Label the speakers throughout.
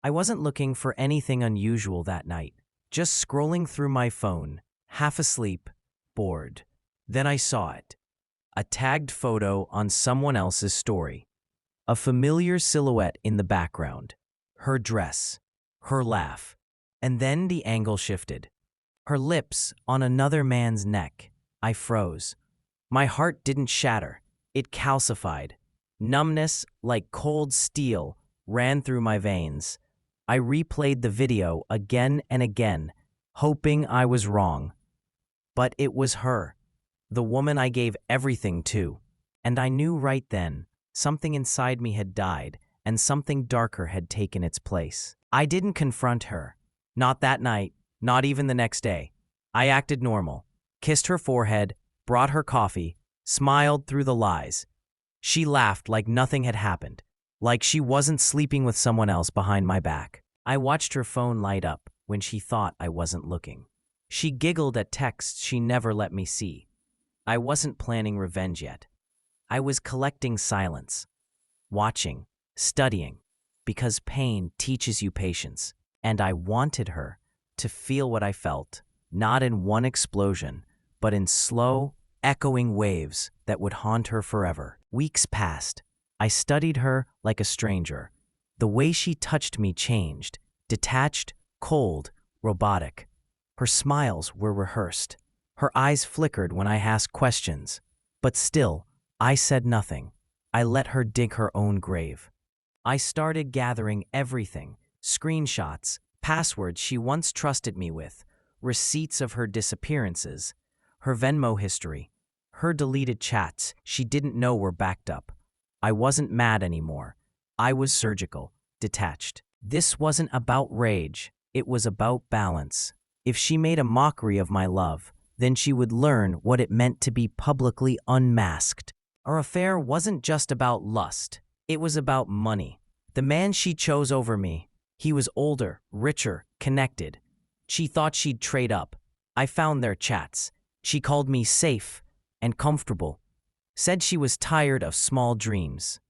Speaker 1: I wasn't looking for anything unusual that night, just scrolling through my phone, half asleep, bored. Then I saw it. A tagged photo on someone else's story. A familiar silhouette in the background. Her dress. Her laugh. And then the angle shifted. Her lips on another man's neck. I froze. My heart didn't shatter. It calcified. Numbness, like cold steel, ran through my veins. I replayed the video again and again, hoping I was wrong. But it was her, the woman I gave everything to. And I knew right then, something inside me had died, and something darker had taken its place. I didn't confront her. Not that night, not even the next day. I acted normal, kissed her forehead, brought her coffee, smiled through the lies. She laughed like nothing had happened, like she wasn't sleeping with someone else behind my back. I watched her phone light up when she thought I wasn't looking. She giggled at texts she never let me see. I wasn't planning revenge yet. I was collecting silence, watching, studying, because pain teaches you patience. And I wanted her to feel what I felt, not in one explosion, but in slow, echoing waves that would haunt her forever. Weeks passed. I studied her like a stranger. The way she touched me changed, detached, cold, robotic. Her smiles were rehearsed. Her eyes flickered when I asked questions. But still, I said nothing. I let her dig her own grave. I started gathering everything, screenshots, passwords she once trusted me with, receipts of her disappearances, her Venmo history, her deleted chats she didn't know were backed up. I wasn't mad anymore. I was surgical, detached. This wasn't about rage. It was about balance. If she made a mockery of my love, then she would learn what it meant to be publicly unmasked. Our affair wasn't just about lust. It was about money. The man she chose over me, he was older, richer, connected. She thought she'd trade up. I found their chats. She called me safe and comfortable. Said she was tired of small dreams.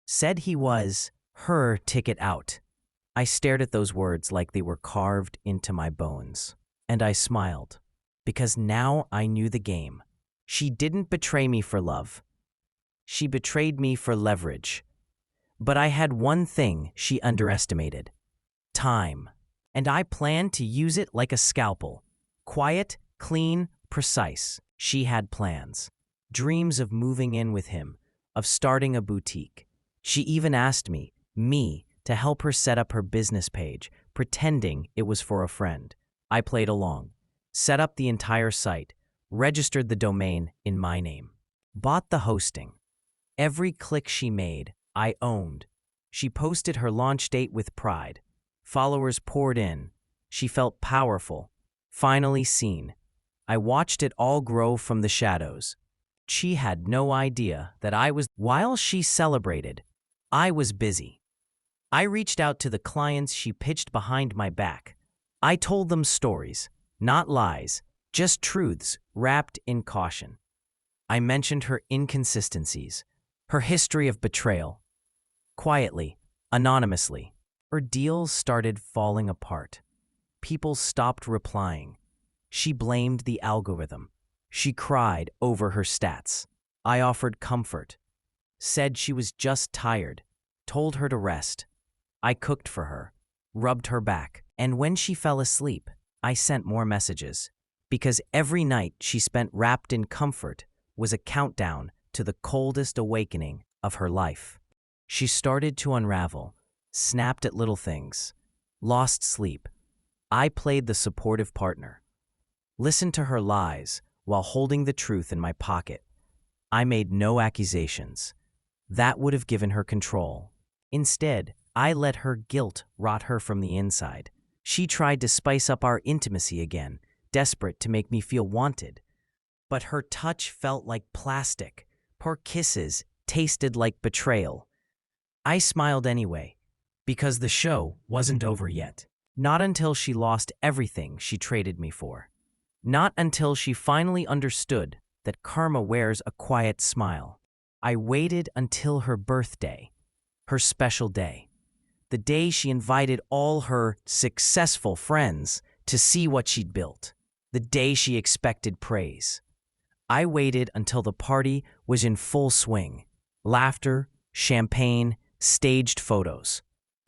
Speaker 1: Said he was her ticket out. I stared at those words like they were carved into my bones. And I smiled, because now I knew the game. She didn't betray me for love. She betrayed me for leverage. But I had one thing she underestimated: time. And I planned to use it like a scalpel. Quiet, clean, precise. She had plans. Dreams of moving in with him, of starting a boutique. She even asked me, to help her set up her business page, pretending it was for a friend. I played along, set up the entire site, registered the domain in my name, bought the hosting. Every click she made, I owned. She posted her launch date with pride. Followers poured in. She felt powerful, finally seen. I watched it all grow from the shadows. She had no idea that while she celebrated, I was busy. I reached out to the clients she pitched behind my back. I told them stories, not lies, just truths wrapped in caution. I mentioned her inconsistencies, her history of betrayal. Quietly, anonymously, her deals started falling apart. People stopped replying. She blamed the algorithm. She cried over her stats. I offered comfort, said she was just tired, told her to rest. I cooked for her, rubbed her back, and when she fell asleep, I sent more messages, because every night she spent wrapped in comfort was a countdown to the coldest awakening of her life. She started to unravel, snapped at little things, lost sleep. I played the supportive partner, listened to her lies while holding the truth in my pocket. I made no accusations. That would have given her control. Instead, I let her guilt rot her from the inside. She tried to spice up our intimacy again, desperate to make me feel wanted. But her touch felt like plastic. Her kisses tasted like betrayal. I smiled anyway, because the show wasn't over yet. Not until she lost everything she traded me for. Not until she finally understood that karma wears a quiet smile. I waited until her birthday, her special day. The day she invited all her successful friends to see what she'd built. The day she expected praise. I waited until the party was in full swing. Laughter, champagne, staged photos.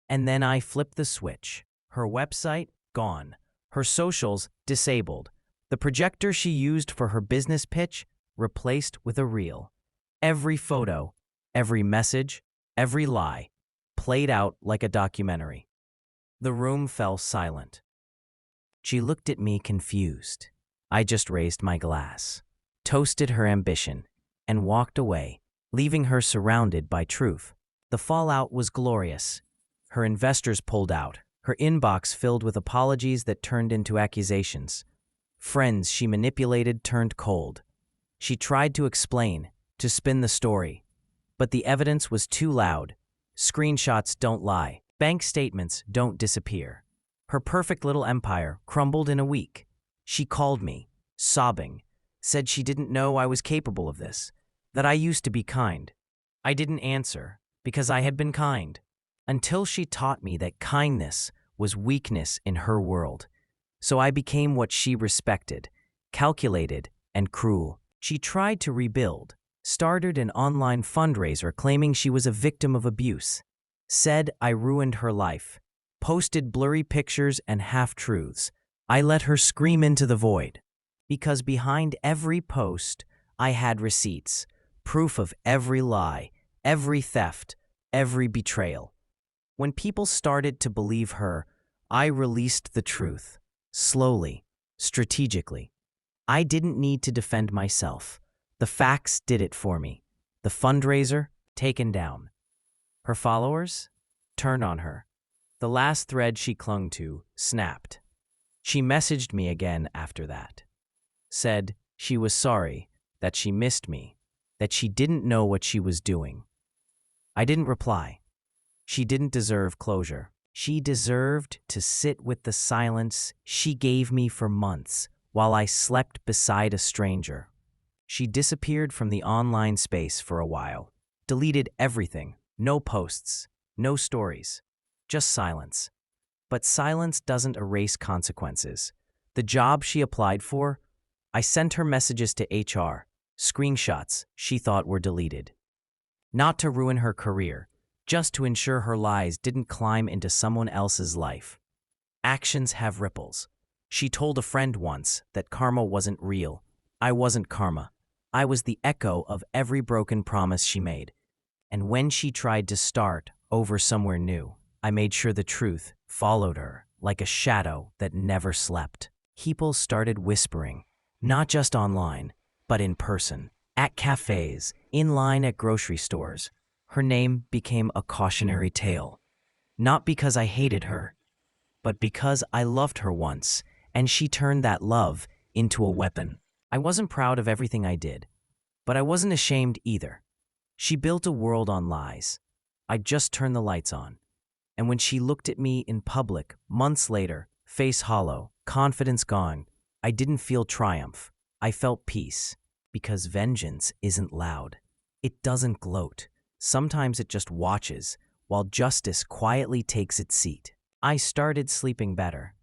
Speaker 1: And then I flipped the switch. Her website, gone. Her socials, disabled. The projector she used for her business pitch, replaced with a reel. Every photo, every message, every lie, played out like a documentary. The room fell silent. She looked at me confused. I just raised my glass, toasted her ambition, and walked away, leaving her surrounded by truth. The fallout was glorious. Her investors pulled out, her inbox filled with apologies that turned into accusations. Friends she manipulated turned cold. She tried to explain, to spin the story, but the evidence was too loud. Screenshots don't lie. Bank statements don't disappear. Her perfect little empire crumbled in a week. She called me, sobbing, said she didn't know I was capable of this, that I used to be kind. I didn't answer, because I had been kind, until she taught me that kindness was weakness in her world. So I became what she respected, calculated and cruel. She tried to rebuild, started an online fundraiser claiming she was a victim of abuse, said I ruined her life, posted blurry pictures and half-truths. I let her scream into the void, because behind every post I had receipts, proof of every lie, every theft, every betrayal. When people started to believe her, I released the truth, slowly, strategically. I didn't need to defend myself. The facts did it for me. The fundraiser, taken down. Her followers, turned on her. The last thread she clung to, snapped. She messaged me again after that. Said she was sorry, that she missed me, that she didn't know what she was doing. I didn't reply. She didn't deserve closure. She deserved to sit with the silence she gave me for months while I slept beside a stranger. She disappeared from the online space for a while, deleted everything, no posts, no stories, just silence. But silence doesn't erase consequences. The job she applied for, I sent her messages to HR, screenshots she thought were deleted. Not to ruin her career, just to ensure her lies didn't climb into someone else's life. Actions have ripples. She told a friend once that karma wasn't real. I wasn't karma. I was the echo of every broken promise she made. And when she tried to start over somewhere new, I made sure the truth followed her like a shadow that never slept. People started whispering, not just online, but in person, at cafes, in line at grocery stores. Her name became a cautionary tale. Not because I hated her, but because I loved her once, and she turned that love into a weapon. I wasn't proud of everything I did, but I wasn't ashamed either. She built a world on lies. I just turned the lights on. And when she looked at me in public, months later, face hollow, confidence gone, I didn't feel triumph. I felt peace, because vengeance isn't loud. It doesn't gloat. Sometimes it just watches, while justice quietly takes its seat. I started sleeping better,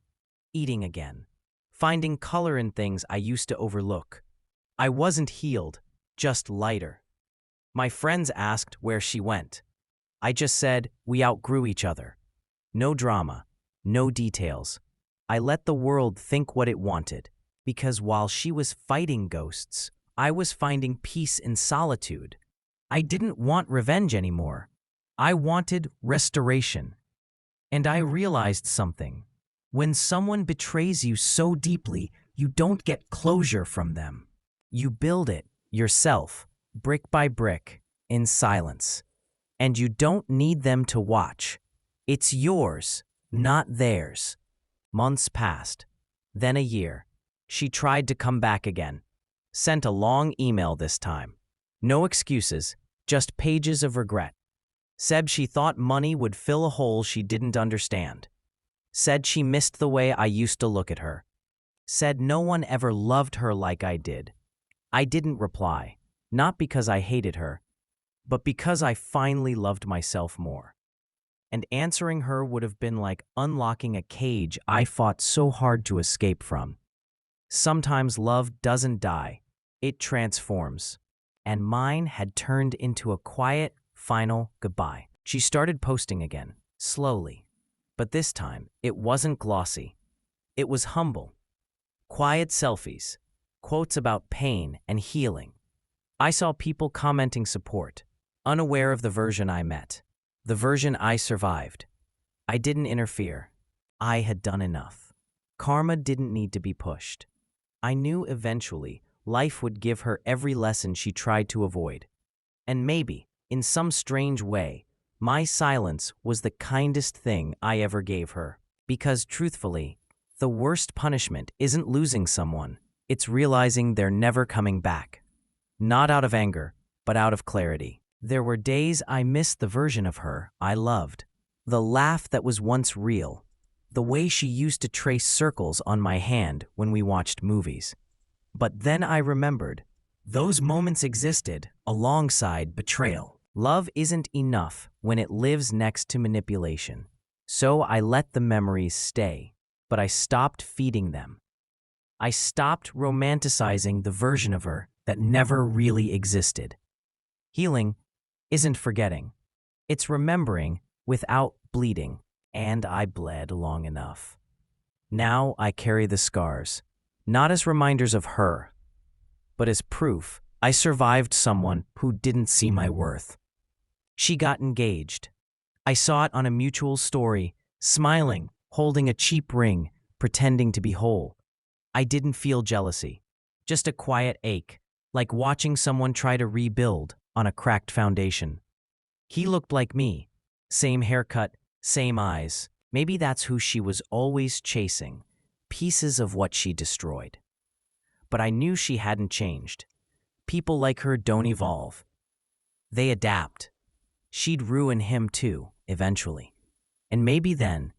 Speaker 1: eating again, finding color in things I used to overlook. I wasn't healed, just lighter. My friends asked where she went. I just said we outgrew each other. No drama, no details. I let the world think what it wanted, because while she was fighting ghosts, I was finding peace in solitude. I didn't want revenge anymore. I wanted restoration. And I realized something. When someone betrays you so deeply, you don't get closure from them. You build it yourself, brick by brick, in silence. And you don't need them to watch. It's yours, not theirs. Months passed, then a year. She tried to come back again. Sent a long email this time. No excuses, just pages of regret. Said she thought money would fill a hole she didn't understand. Said she missed the way I used to look at her. Said no one ever loved her like I did. I didn't reply, not because I hated her, but because I finally loved myself more. and answering her would have been like unlocking a cage I fought so hard to escape from. Sometimes love doesn't die, it transforms. And mine had turned into a quiet, final goodbye. She started posting again, slowly. But this time, it wasn't glossy. It was humble. Quiet selfies, quotes about pain and healing. I saw people commenting support, unaware of the version I met, the version I survived. I didn't interfere. I had done enough. Karma didn't need to be pushed. I knew eventually life would give her every lesson she tried to avoid. And maybe, in some strange way, my silence was the kindest thing I ever gave her. Because truthfully, the worst punishment isn't losing someone, it's realizing they're never coming back. Not out of anger, but out of clarity. There were days I missed the version of her I loved. The laugh that was once real. The way she used to trace circles on my hand when we watched movies. But then I remembered, those moments existed alongside betrayal. Love isn't enough when it lives next to manipulation. So I let the memories stay, but I stopped feeding them. I stopped romanticizing the version of her that never really existed. Healing isn't forgetting. It's remembering without bleeding, and I bled long enough. Now I carry the scars, not as reminders of her, but as proof I survived someone who didn't see my worth. She got engaged. I saw it on a mutual story, smiling, holding a cheap ring, pretending to be whole. I didn't feel jealousy, just a quiet ache, like watching someone try to rebuild on a cracked foundation. He looked like me, same haircut, same eyes. Maybe that's who she was always chasing, pieces of what she destroyed. But I knew she hadn't changed. People like her don't evolve. They adapt. She'd ruin him too, eventually. And maybe then,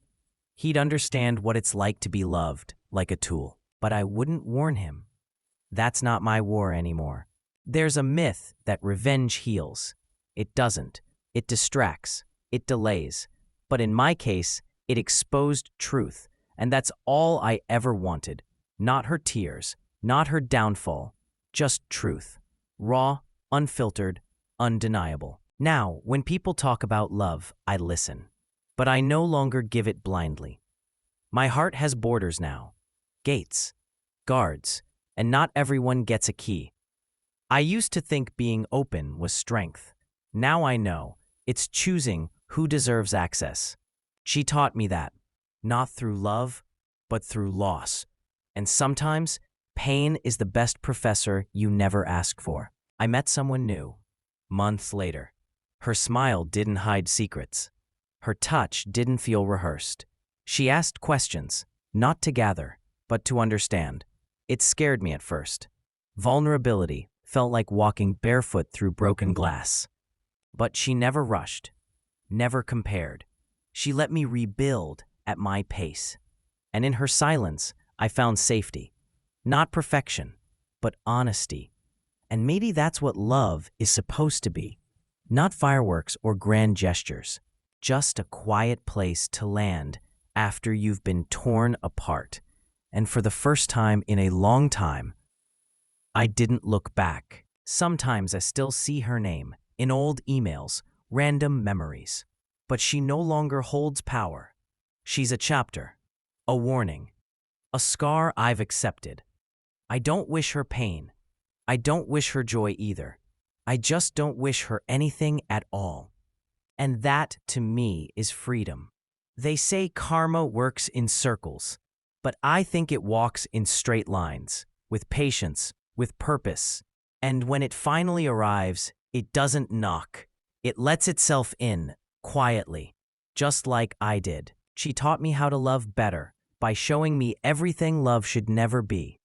Speaker 1: he'd understand what it's like to be loved like a tool. But I wouldn't warn him. That's not my war anymore. There's a myth that revenge heals. It doesn't. It distracts. It delays. But in my case, it exposed truth. And that's all I ever wanted. Not her tears, not her downfall, just truth. Raw, unfiltered, undeniable. Now, when people talk about love, I listen. But I no longer give it blindly. My heart has borders now. Gates, guards, and not everyone gets a key. I used to think being open was strength. Now I know it's choosing who deserves access. She taught me that, not through love, but through loss. And sometimes, pain is the best professor you never ask for. I met someone new. Months later. Her smile didn't hide secrets. Her touch didn't feel rehearsed. She asked questions, not to gather, but to understand. It scared me at first. Vulnerability felt like walking barefoot through broken glass. But she never rushed, never compared. She let me rebuild at my pace. And in her silence, I found safety. Not perfection, but honesty. And maybe that's what love is supposed to be. Not fireworks or grand gestures. Just a quiet place to land after you've been torn apart. And for the first time in a long time, I didn't look back. Sometimes I still see her name in old emails, random memories. But she no longer holds power. She's a chapter, a warning, a scar I've accepted. I don't wish her pain. I don't wish her joy either. I just don't wish her anything at all. And that, to me, is freedom. They say karma works in circles. But I think it walks in straight lines, with patience, with purpose. And when it finally arrives, it doesn't knock. It lets itself in, quietly, just like I did. She taught me how to love better, by showing me everything love should never be.